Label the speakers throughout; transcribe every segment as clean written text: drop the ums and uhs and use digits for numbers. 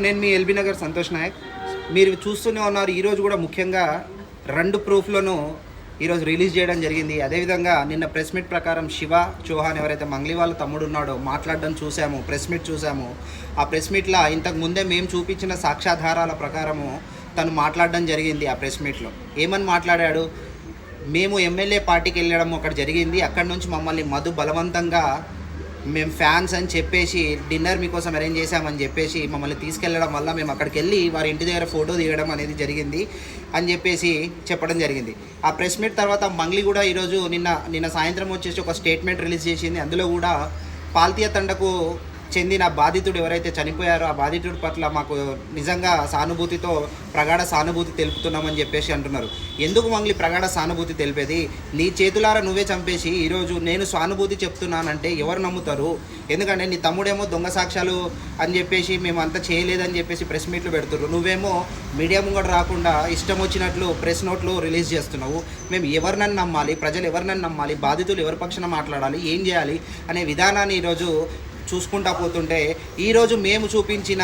Speaker 1: నేను మీ ఎల్బీ నగర్ సంతోష్ నాయక్. మీరు చూస్తూనే ఉన్నారు. ఈరోజు కూడా ముఖ్యంగా 2 ప్రూఫ్లను ఈరోజు రిలీజ్ చేయడం జరిగింది. అదేవిధంగా నిన్న ప్రెస్ మీట్ ప్రకారం శివ చౌహాన్ ఎవరైతే మంగ్లీ వాళ్ళ తమ్ముడు ఉన్నాడో మాట్లాడడం చూసాము, ప్రెస్ మీట్ చూసాము. ఆ ప్రెస్ మీట్లో ఇంతకు ముందే మేము చూపించిన సాక్ష్యాధారాల ప్రకారము తను మాట్లాడడం జరిగింది. ఆ ప్రెస్ మీట్లో ఏమని మాట్లాడాడు? మేము ఎమ్మెల్యే పార్టీకి వెళ్ళడం అక్కడ జరిగింది. అక్కడి నుంచి మమ్మల్ని మధు బలవంతంగా మేము ఫ్యాన్స్ అని చెప్పేసి డిన్నర్ మీకోసం అరేంజ్ చేశామని చెప్పేసి మమ్మల్ని తీసుకెళ్ళడం వల్ల మేము అక్కడికి వెళ్ళి వారి ఇంటి దగ్గర ఫోటో దిగడం అనేది జరిగింది అని చెప్పేసి చెప్పడం జరిగింది. ఆ ప్రెస్ మీట్ తర్వాత మంగ్లీ కూడా ఈరోజు నిన్న సాయంత్రం వచ్చేసి ఒక స్టేట్మెంట్ రిలీజ్ చేసింది. అందులో కూడా పాల్తీయ తండకు చెందిన బాధితుడు ఎవరైతే చనిపోయారో ఆ బాధితుడి పట్ల మాకు నిజంగా సానుభూతితో ప్రగాఢ సానుభూతి తెలుపుతున్నామని చెప్పేసి అంటున్నారు. ఎందుకు మంగ్లీ ప్రగాఢ సానుభూతి తెలిపేది? నీ చేతులారా నువ్వే చంపేసి ఈరోజు నేను సానుభూతి చెప్తున్నానంటే ఎవరు నమ్ముతారు? ఎందుకంటే నీ తమ్ముడేమో దొంగ సాక్ష్యాలు అని చెప్పేసి మేము అంతా చేయలేదని చెప్పేసి ప్రెస్ మీట్లు పెడుతున్నారు. నువ్వేమో మీడియా ముంగట రాకుండా ఇష్టం వచ్చినట్లు ప్రెస్ నోట్లు రిలీజ్ చేస్తున్నావు. మేము ఎవరినని నమ్మాలి? ప్రజలు ఎవరినని నమ్మాలి? బాధితులు ఎవరి పక్షాన మాట్లాడాలి? ఏం చేయాలి అనే విధానాన్ని ఈరోజు చూసుకుంటా పోతుంటే ఈరోజు మేము చూపించిన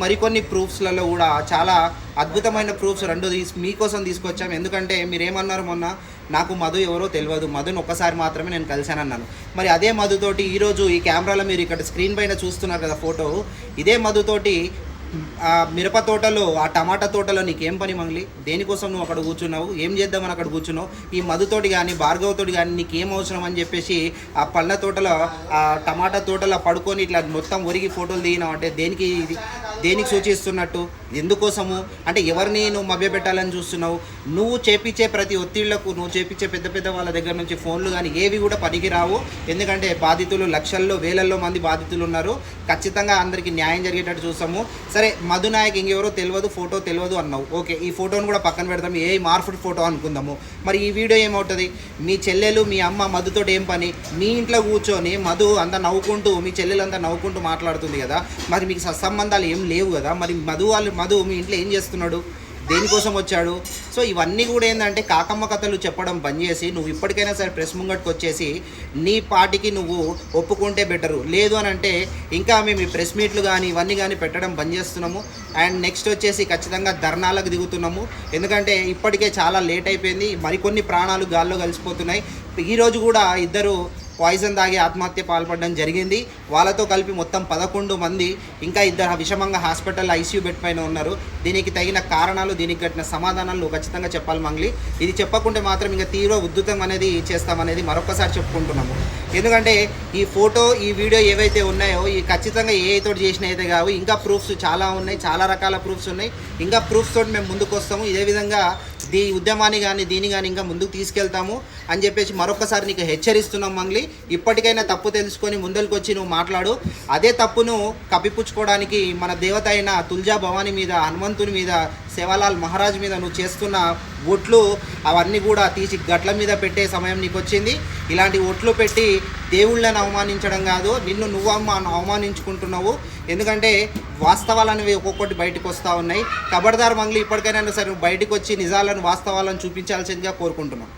Speaker 1: మరికొన్ని ప్రూఫ్స్లలో కూడా చాలా అద్భుతమైన ప్రూఫ్స్ 2 మీకోసం తీసుకొచ్చాము. ఎందుకంటే మీరేమన్నారు మొన్న, నాకు మధు ఎవరో తెలియదు, మధుని ఒక్కసారి మాత్రమే నేను కలిశానన్నాను. మరి అదే మధుతోటి ఈరోజు ఈ కెమెరాలో మీరు ఇక్కడ స్క్రీన్ పైన చూస్తున్నారు కదా ఫోటో, ఇదే మధుతోటి ఆ మిరప తోటలో, ఆ టమాటా తోటలో నీకేం పని మంగ్లీ? దేనికోసం నువ్వు అక్కడ కూర్చున్నావు? ఏం చేద్దామని అక్కడ కూర్చున్నావు? ఈ మధుతోటి కానీ భార్గవతోటి కానీ నీకేం అవసరం అని చెప్పేసి ఆ పళ్ళ తోటలో, ఆ టమాటా తోటలో పడుకొని ఇట్లా మొత్తం ఒరిగి ఫోటోలు దిగినావు అంటే దేనికి సూచిస్తున్నట్టు? ఎందుకోసము అంటే ఎవరిని నువ్వు మభ్యపెట్టాలని చూస్తున్నావు? నువ్వు చేపించే ప్రతి ఒత్తిళ్లకు, నువ్వు చేపించే పెద్ద వాళ్ళ దగ్గర నుంచి ఫోన్లు కానీ ఏవి కూడా పనికిరావు. ఎందుకంటే బాధితులు లక్షల్లో వేలల్లో మంది బాధితులు ఉన్నారు. ఖచ్చితంగా అందరికీ న్యాయం జరిగేటట్టు చూస్తాము. సరే, మధు నాయక్ ఇంకెవరో తెలియదు, ఫోటో తెలియదు అన్నావు. ఓకే, ఈ ఫోటోను కూడా పక్కన పెడతాము. ఏ మార్ఫుడ్ ఫోటో అనుకుందాము. మరి ఈ వీడియో ఏమవుతుంది? మీ చెల్లెలు మీ అమ్మ మధుతో ఏం పని? మీ ఇంట్లో కూర్చొని మధు అంతా నవ్వుకుంటూ, మీ చెల్లెలు అంతా నవ్వుకుంటూ మాట్లాడుతుంది కదా. మరి మీకు సత్సంబంధాలు ఏం లేవు కదా. మరి మధు మీ ఇంట్లో ఏం చేస్తున్నాడు? దేనికోసం వచ్చాడు? సో ఇవన్నీ కూడా ఏంటంటే కాకమ్మ కథలు చెప్పడం బంద్ చేసి నువ్వు ఇప్పటికైనా సరే ప్రెస్ ముంగట్కి వచ్చేసి నీ పార్టీకి నువ్వు ఒప్పుకుంటే బెటరు. లేదు అని అంటే ఇంకా మేము ఈ ప్రెస్ మీట్లు కానీ ఇవన్నీ కానీ పెట్టడం బంద్ చేస్తున్నాము. అండ్ నెక్స్ట్ వచ్చేసి ఖచ్చితంగా ధర్నాలకు దిగుతున్నాము. ఎందుకంటే ఇప్పటికే చాలా లేట్ అయిపోయింది. మరికొన్ని ప్రాణాలు గాల్లో కలిసిపోతున్నాయి. ఈరోజు కూడా 2 పాయిజన్ తాగి ఆత్మహత్య పాల్పడడం జరిగింది. వాళ్ళతో కలిపి మొత్తం 11 మంది, ఇంకా 2 విషమంగా హాస్పిటల్ ఐసీయూ బెడ్ పైన ఉన్నారు. దీనికి తగిన కారణాలు, దీనికి కట్టిన సమాధానాలు ఖచ్చితంగా చెప్పాలి మంగ్లీ. ఇది చెప్పకుంటే మాత్రం ఇంకా తీవ్ర ఉద్ధృతం అనేది చేస్తామనేది మరొకసారి చెప్పుకుంటున్నాము. ఎందుకంటే ఈ ఫోటో, ఈ వీడియో ఏవైతే ఉన్నాయో ఈ ఖచ్చితంగా ఏఐతో చేసిన అయితే కావు. ఇంకా ప్రూఫ్స్ చాలా ఉన్నాయి, చాలా రకాల ప్రూఫ్స్ ఉన్నాయి. ఇంకా ప్రూఫ్స్ తోటి మేము ముందుకు వస్తాము. ఇదే విధంగా ఈ ఉద్యమాన్ని కానీ దీన్ని కానీ ఇంకా ముందుకు తీసుకెళ్తాము అని చెప్పేసి మరొకసారి నీకు హెచ్చరిస్తున్నాం మంగ్లీ. ఇప్పటికైనా తప్పు తెలుసుకొని ముందరికి వచ్చి నువ్వు మాట్లాడు. అదే తప్పును కప్పిపుచ్చుకోవడానికి మన దేవత అయిన తుల్జా భవానీ మీద, హనుమంతుని మీద, సేవాలాల్ మహారాజ్ మీద నువ్వు చేస్తున్న ఒట్లు అవన్నీ కూడా తీసి గట్ల మీద పెట్టే సమయం నీకు వచ్చింది. ఇలాంటి ఒట్లు పెట్టి దేవుళ్ళని అవమానించడం కాదు, నిన్ను నువ్వు అవమానించుకుంటున్నావు. ఎందుకంటే వాస్తవాలు అనేవి ఒక్కొక్కటి బయటకు వస్తూ ఉన్నాయి. ఖబర్దార్ మంగ్లీ, ఇప్పటికైనా సరే బయటకు వచ్చి నిజాలను, వాస్తవాలను చూపించాల్సిందిగా కోరుకుంటున్నాం.